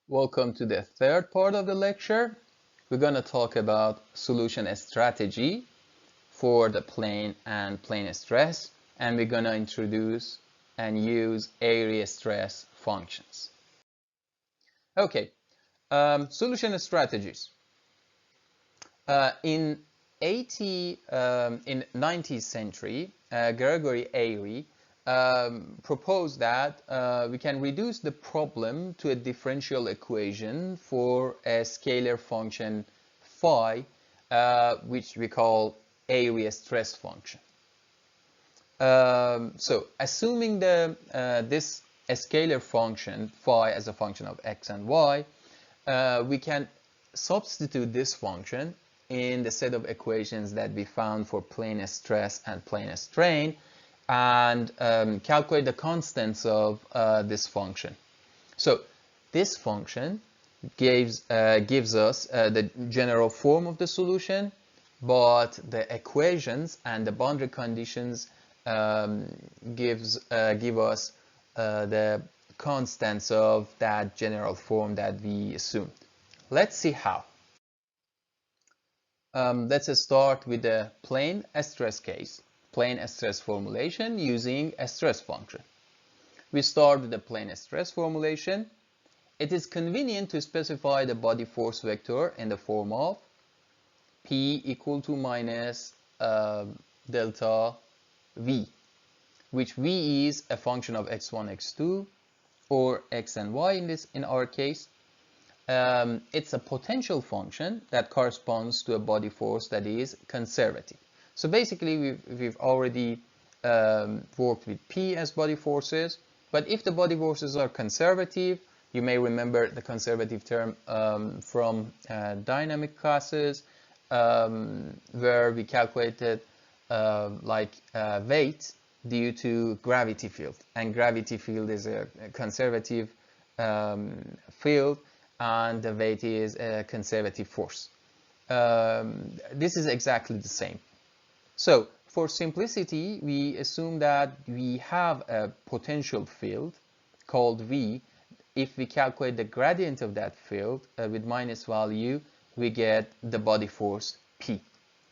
Welcome to the third part of the lecture. We're going to talk about solution strategy for the plane and plane stress, and we're going to introduce and use Airy stress functions. Okay, solution strategies. In 19th century, Gregory Airy proposed that we can reduce the problem to a differential equation for a scalar function phi, which we call Airy stress function. So assuming this scalar function phi as a function of x and y, we can substitute this function in the set of equations that we found for plane stress and plane strain and calculate the constants of this function. So this function gives us the general form of the solution, but the equations and the boundary conditions give us the constants of that general form that we assumed. Let's see how. Let's start with the plane stress case, plane stress formulation using a stress function. We start with the plane stress formulation. It is convenient to specify the body force vector in the form of P equal to minus delta V, which V is a function of x1, x2, or x and y in our case. It's a potential function that corresponds to a body force that is conservative. So basically, we've already worked with P as body forces, but if the body forces are conservative, you may remember the conservative term from dynamic classes, where we calculated weight due to gravity field, and gravity field is a conservative field, and the weight is a conservative force. This is exactly the same. So for simplicity, we assume that we have a potential field called V. If we calculate the gradient of that field with minus value, we get the body force P.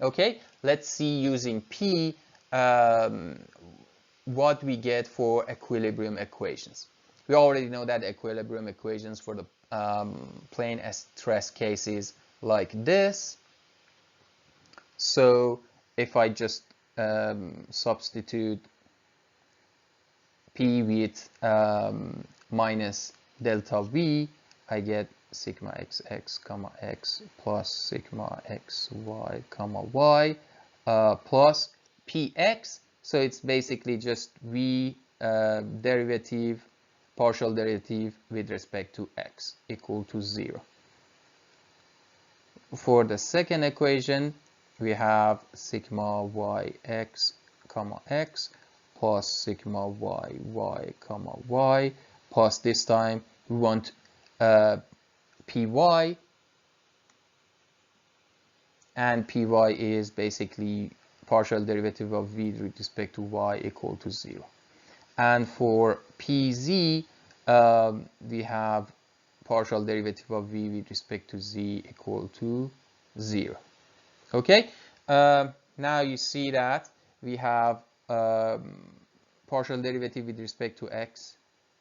Okay, let's see using P what we get for equilibrium equations. We already know that equilibrium equations for the plane stress cases like this. So if I just substitute P with minus delta V, I get sigma xx comma x plus sigma xy comma y plus px. So it's basically just V derivative, partial derivative with respect to x equal to 0. For the second equation, we have sigma yx comma x plus sigma y comma y, plus this time we want py, and py is basically partial derivative of v with respect to y equal to 0. And for pz, we have partial derivative of v with respect to z equal to 0. Okay, now you see that we have partial derivative with respect to x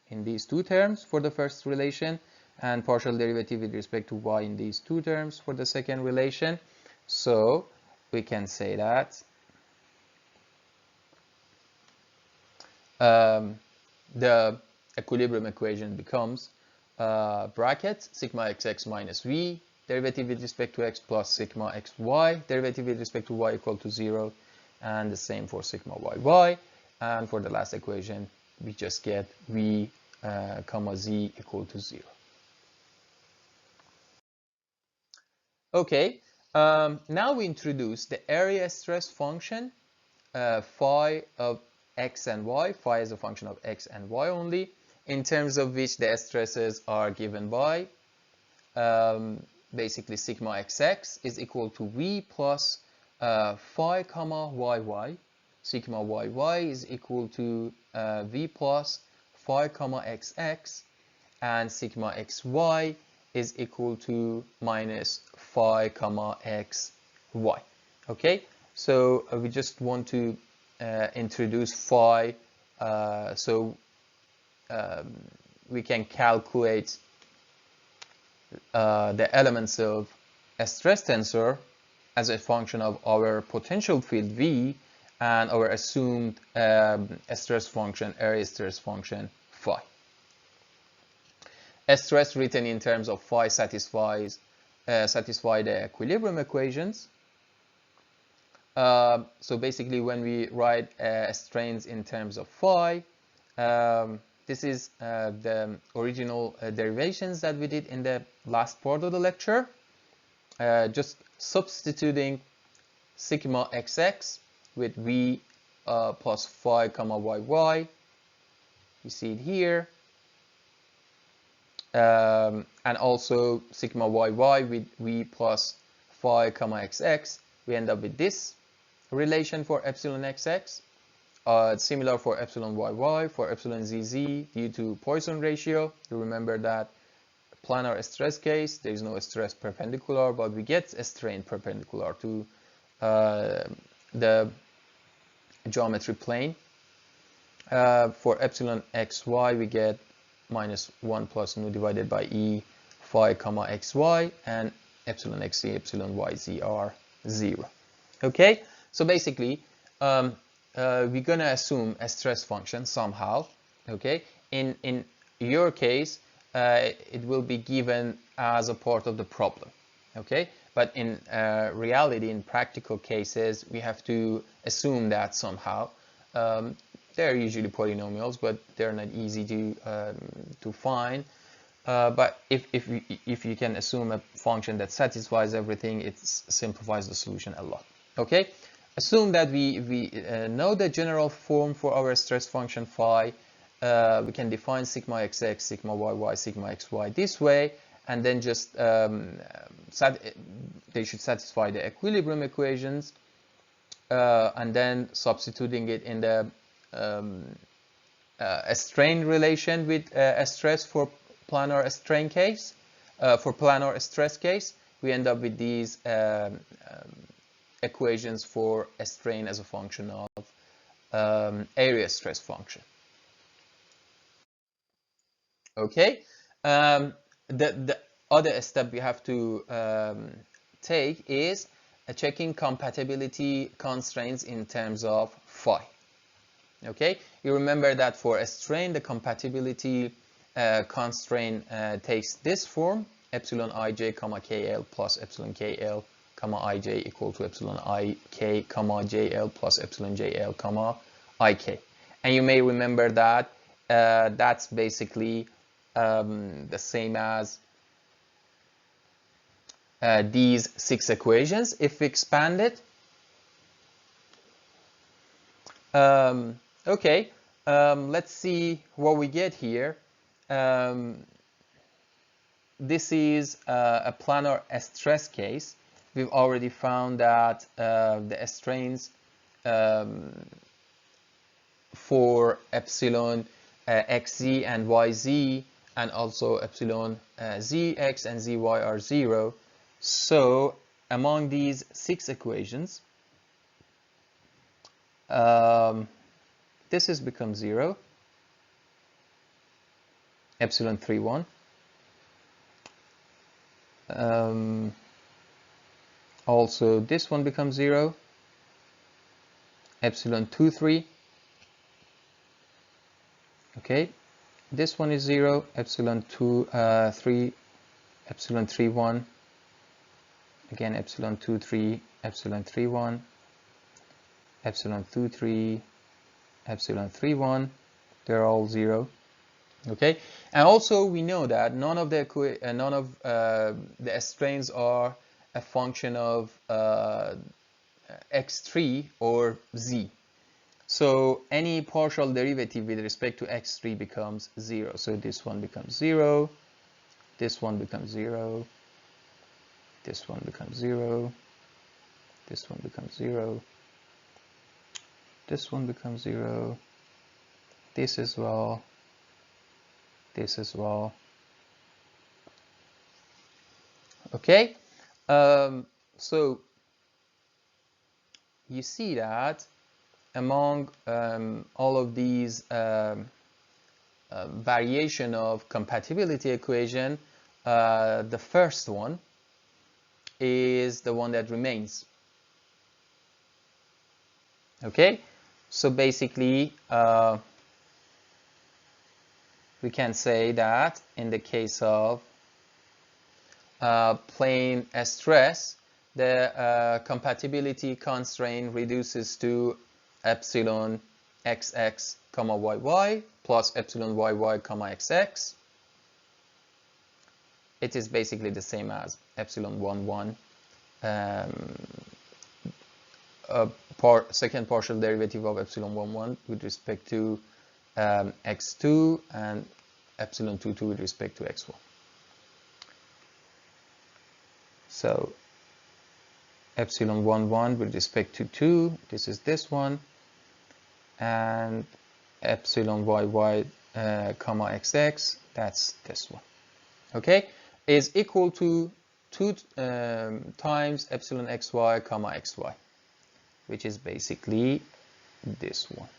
in these two terms for the first relation, and partial derivative with respect to y in these two terms for the second relation. So we can say that the equilibrium equation becomes bracket sigma xx minus v derivative with respect to x plus sigma xy derivative with respect to y equal to 0, and the same for sigma yy. And for the last equation, we just get v comma z equal to 0. Okay, now we introduce the area stress function phi of x and y. Phi is a function of x and y only, in terms of which the stresses are given by basically sigma xx is equal to v plus phi comma yy. Sigma yy is equal to v plus phi comma xx, and sigma xy is equal to minus phi comma xy. Okay, so we just want to introduce phi so we can calculate the elements of a stress tensor as a function of our potential field V and our assumed stress function, area stress function phi. A stress written in terms of phi satisfy the equilibrium equations. So basically, when we write strains in terms of phi, this is the original derivations that we did in the last part of the lecture. Just substituting sigma xx with v plus phi comma yy. You see it here. And also sigma yy with v plus phi comma xx. We end up with this relation for epsilon xx. Similar for epsilon yy, for epsilon zz due to Poisson ratio. You remember that planar stress case, there is no stress perpendicular, but we get a strain perpendicular to the geometry plane. For epsilon xy, we get minus 1 plus nu divided by e phi comma xy, and epsilon xz, epsilon yz are 0. Okay, so basically, we're gonna assume a stress function somehow. Okay, in your case, it will be given as a part of the problem. Okay, but in reality, in practical cases, we have to assume that somehow. They're usually polynomials, but they're not easy to find. But if you can assume a function that satisfies everything, it simplifies the solution a lot. Okay, assume that we know the general form for our stress function phi. We can define sigma xx, sigma yy, sigma xy this way, and then just they should satisfy the equilibrium equations, and then substituting it in the a strain relation with a stress for planar strain case, for planar stress case, we end up with these equations for a strain as a function of area stress function. Okay, the other step we have to take is checking compatibility constraints in terms of phi. Okay, you remember that for a strain, the compatibility constraint takes this form: epsilon ij comma kl plus epsilon kl comma ij equal to epsilon ik comma jl plus epsilon jl comma ik. And you may remember that that's basically the same as these 6 equations if we expand it. Okay, let's see what we get here. This is a planar stress case. We've already found that the strains for epsilon xz and yz and also epsilon zx and zy are 0. So among these 6 equations, this has become 0, epsilon 3, 1. Also, this one becomes 0, epsilon 2, 3. Okay, this one is 0, epsilon 2, 3, epsilon 3, 1. Again, epsilon 2, 3, epsilon 3, 1. Epsilon 2, 3, epsilon 3, 1. They're all 0. Okay, and also we know that none of the strains are a function of x3 or z. So any partial derivative with respect to x3 becomes 0. So this one becomes 0. This one becomes 0. This one becomes 0. This one becomes 0. This one becomes 0. This as well. This as well. Okay, so you see that among all of these variation of compatibility equation, the first one is the one that remains. Okay, so basically we can say that in the case of plane stress, the compatibility constraint reduces to epsilon xx comma yy plus epsilon yy comma xx. It is basically the same as epsilon 1 1 second partial derivative of epsilon 1 1 with respect to x2 and epsilon 2 2 with respect to x1. So epsilon 1 1 with respect to 2, this is this one, and epsilon yy comma xx, that's this one. Okay, is equal to 2 times epsilon xy comma xy, which is basically this one.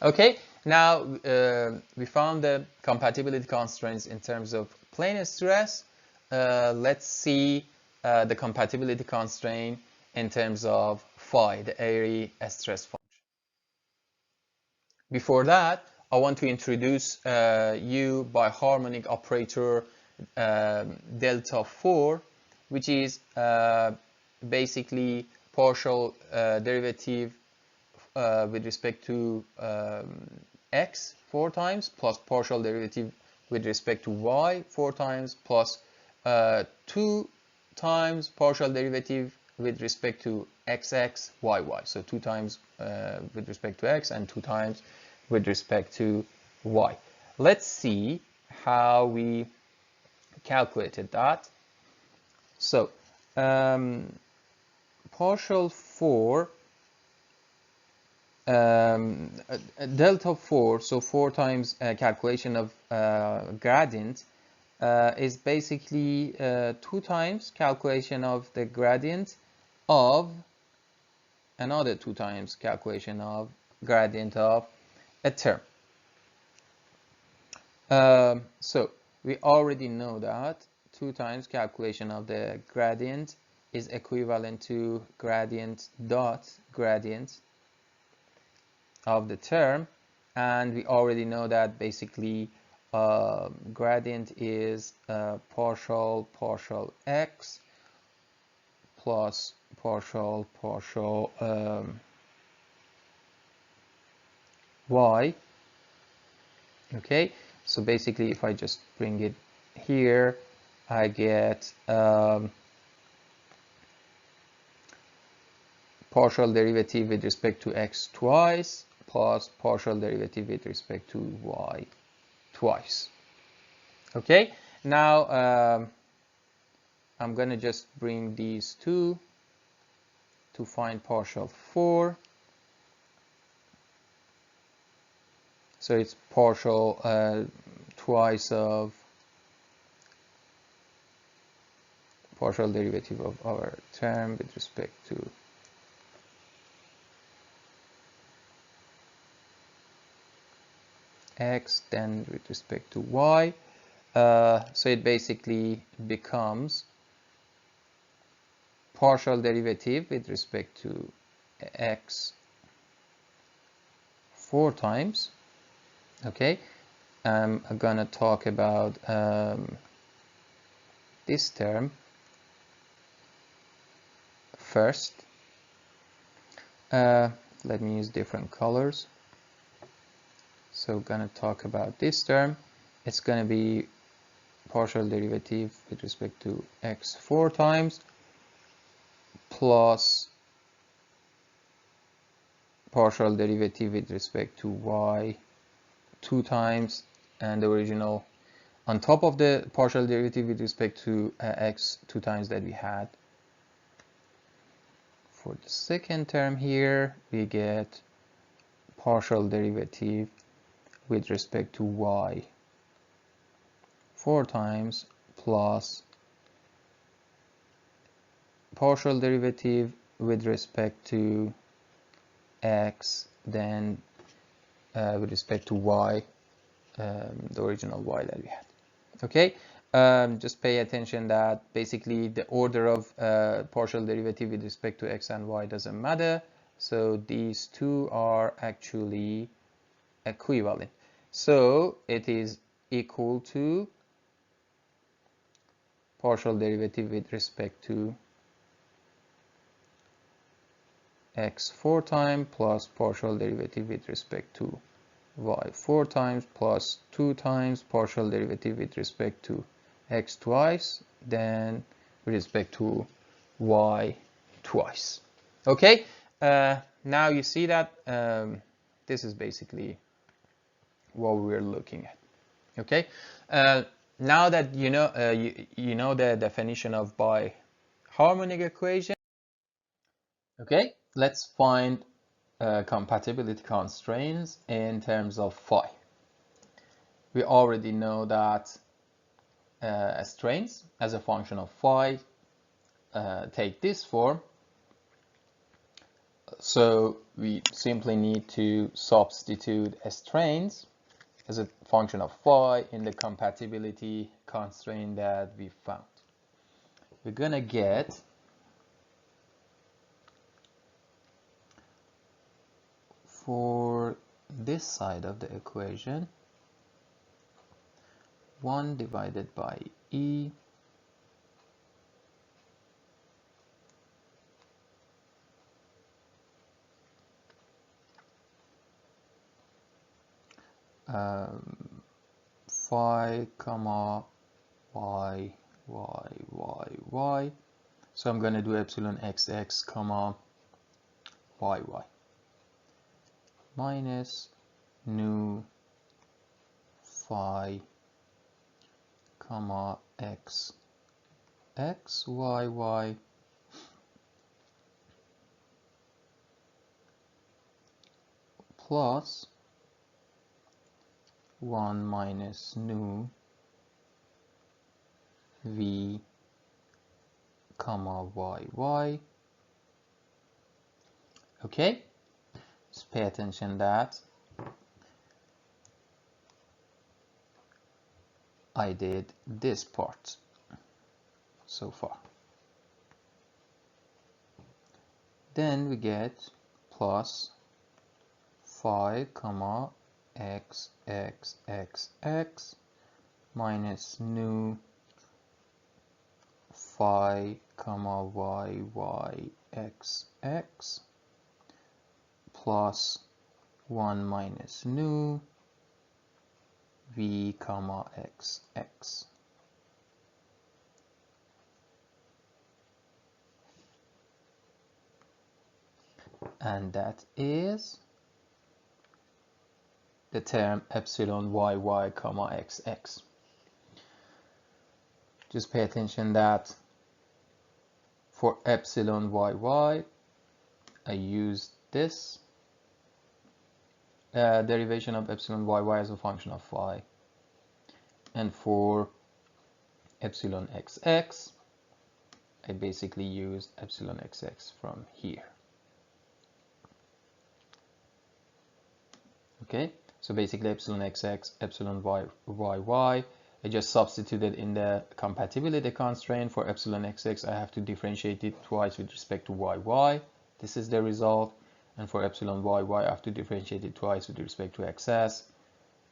Okay, now we found the compatibility constraints in terms of plane stress. Let's see the compatibility constraint in terms of phi, the Airy stress function. Before that, I want to introduce you by harmonic operator delta 4, which is basically partial derivative with respect to x 4 times plus partial derivative with respect to y 4 times plus 2 times partial derivative with respect to xx yy. So 2 times with respect to x and 2 times with respect to y. Let's see how we calculated that. So partial 4 delta 4, so 4 times calculation of gradient is basically 2 times calculation of the gradient of another 2 times calculation of gradient of a term. So we already know that 2 times calculation of the gradient is equivalent to gradient dot gradient of the term, and we already know that basically gradient is partial x plus partial y. Okay, so basically if I just bring it here, I get partial derivative with respect to x twice plus partial derivative with respect to y twice. Okay, now I'm gonna just bring these two to find partial 4. So it's partial twice of partial derivative of our term with respect to x, then with respect to y. So it basically becomes partial derivative with respect to x 4 times. Okay, I'm gonna talk about this term first. Let me use different colors. So gonna talk about this term. It's gonna be partial derivative with respect to x 4 times plus partial derivative with respect to y 2 times, and the original on top of the partial derivative with respect to x 2 times that we had. For the second term here, we get partial derivative with respect to y 4 times plus partial derivative with respect to x, then with respect to y, the original y that we had. Okay, just pay attention that basically the order of partial derivative with respect to x and y doesn't matter. So these two are actually equivalent. So it is equal to partial derivative with respect to x 4 times plus partial derivative with respect to y 4 times plus 2 times partial derivative with respect to x twice, then with respect to y twice. Okay, now you see that this is basically what we're looking at. Okay, now that you know the definition of biharmonic equation. Okay, let's find compatibility constraints in terms of phi. We already know that strains as a function of phi take this form. So we simply need to substitute strains as a function of phi in the compatibility constraint that we found. We're gonna get for this side of the equation 1 divided by E phi comma y y y y. So I'm going to do epsilon xx comma y y minus nu phi comma x x y y plus 1 minus nu v comma y y. Okay, just pay attention that I did this part so far. Then we get plus phi comma x x x x minus nu phi comma y y x x plus 1 minus nu v comma x x. And that is the term epsilon y y comma x x. Just pay attention that for epsilon y y I used this derivation of epsilon y y as a function of phi, and for epsilon x x I basically used epsilon x x from here. Okay, so basically epsilon x x, epsilon y y, I just substituted in the compatibility constraint. For epsilon x x I have to differentiate it twice with respect to y y. This is the result. And for epsilon y y I have to differentiate it twice with respect to xs,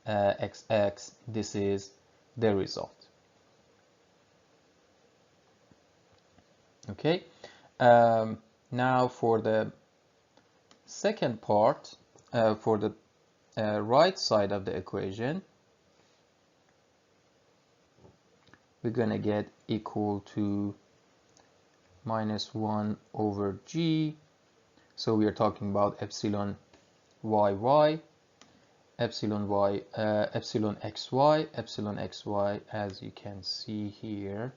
xx. This is the result. Okay, now for the second part, for the right side of the equation, we're going to get equal to minus 1 over g. So we are talking about epsilon y y, epsilon y, epsilon xy, as you can see here.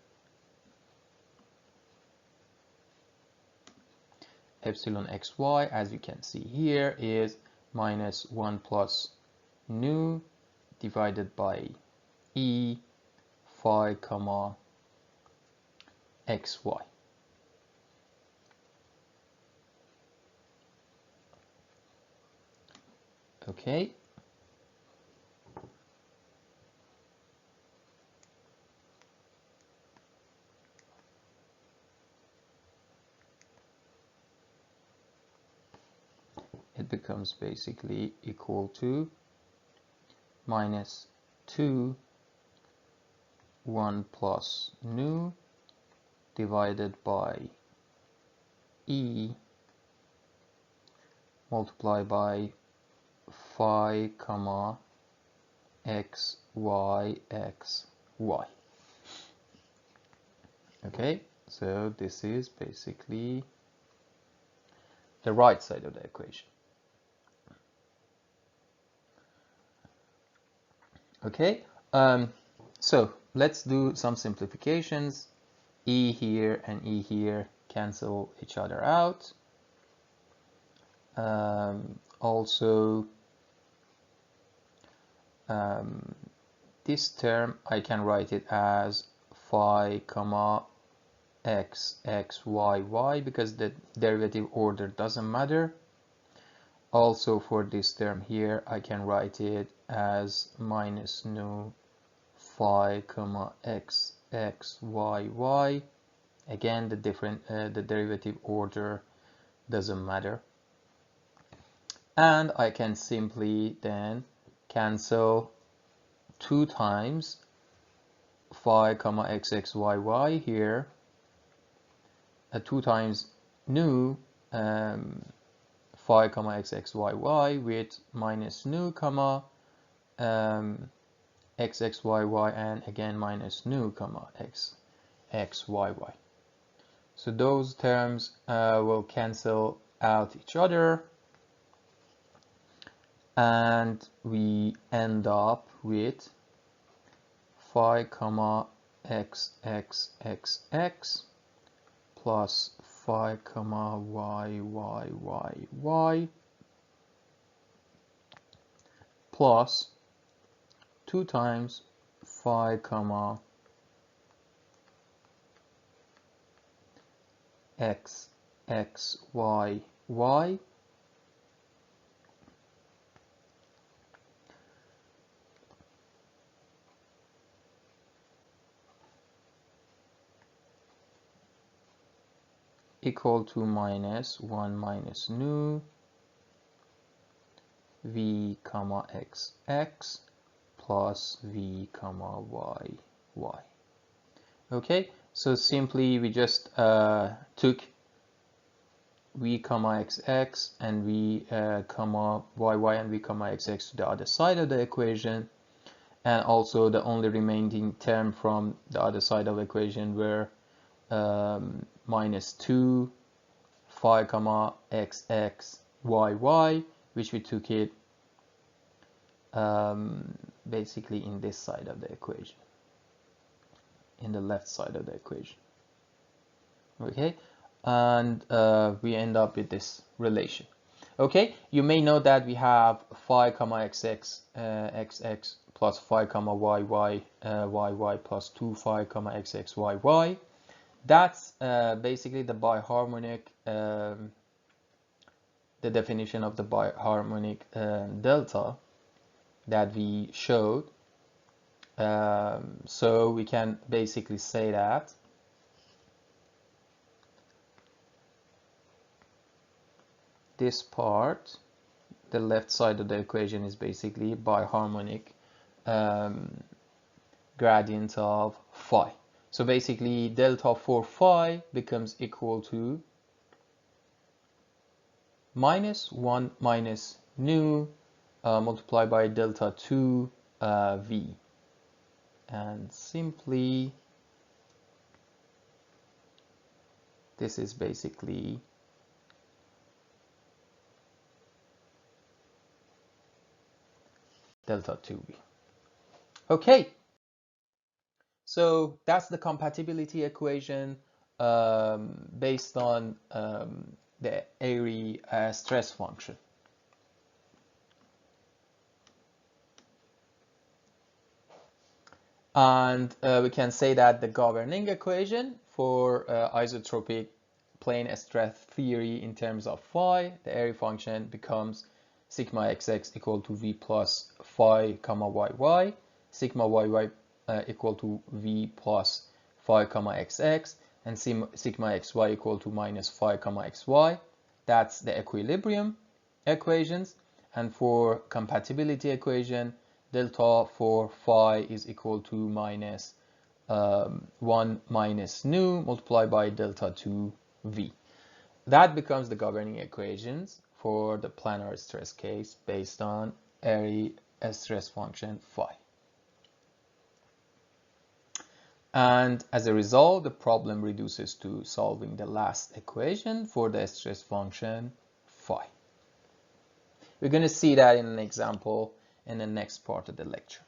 Epsilon xy, as you can see here, is minus 1 plus nu divided by e phi comma xy. Okay. It becomes basically equal to minus 2 1 plus nu divided by e multiplied by phi comma x y x y. Okay, so this is basically the right side of the equation. Okay, so let's do some simplifications. E here and E here cancel each other out. Also, this term I can write it as phi comma x x y y because the derivative order doesn't matter. Also for this term here I can write it as minus nu phi comma x x y y. Again the derivative order doesn't matter. And I can simply then cancel 2 times phi comma x x y y here, 2 times nu phi comma x x y y with minus nu comma x x y y and again minus nu comma x x y y. So those terms will cancel out each other, and we end up with phi comma x x x x plus phi comma y y y y plus 2 times phi comma x x y y equal to minus 1 minus nu v comma x x plus v comma y y. Okay, so simply we just took v comma x x and v comma y y and v comma x x to the other side of the equation, and also the only remaining term from the other side of the equation were minus 2 phi comma x x y y, which we took it basically in this side of the equation, in the left side of the equation. Okay, and we end up with this relation. Okay, you may know that we have phi comma xx xx plus phi comma yy yy plus 2 phi comma xx yy. That's basically the biharmonic, the definition of the biharmonic delta that we showed. So we can basically say that this part, the left side of the equation, is basically biharmonic gradient of phi. So basically delta for phi becomes equal to minus 1 minus nu multiplied by delta 2 v, and simply this is basically delta 2v. Okay, so that's the compatibility equation based on the Airy stress function. And we can say that the governing equation for isotropic plane stress theory in terms of phi, the Airy function becomes sigma xx equal to v plus phi comma yy, sigma yy equal to v plus phi comma xx, and sigma xy equal to minus phi comma xy. That's the equilibrium equations. And for compatibility equation, delta for phi is equal to minus 1 minus nu multiplied by delta 2 v. That becomes the governing equations for the planar stress case based on Airy stress function phi. And as a result, the problem reduces to solving the last equation for the stress function phi. We're going to see that in an example in the next part of the lecture.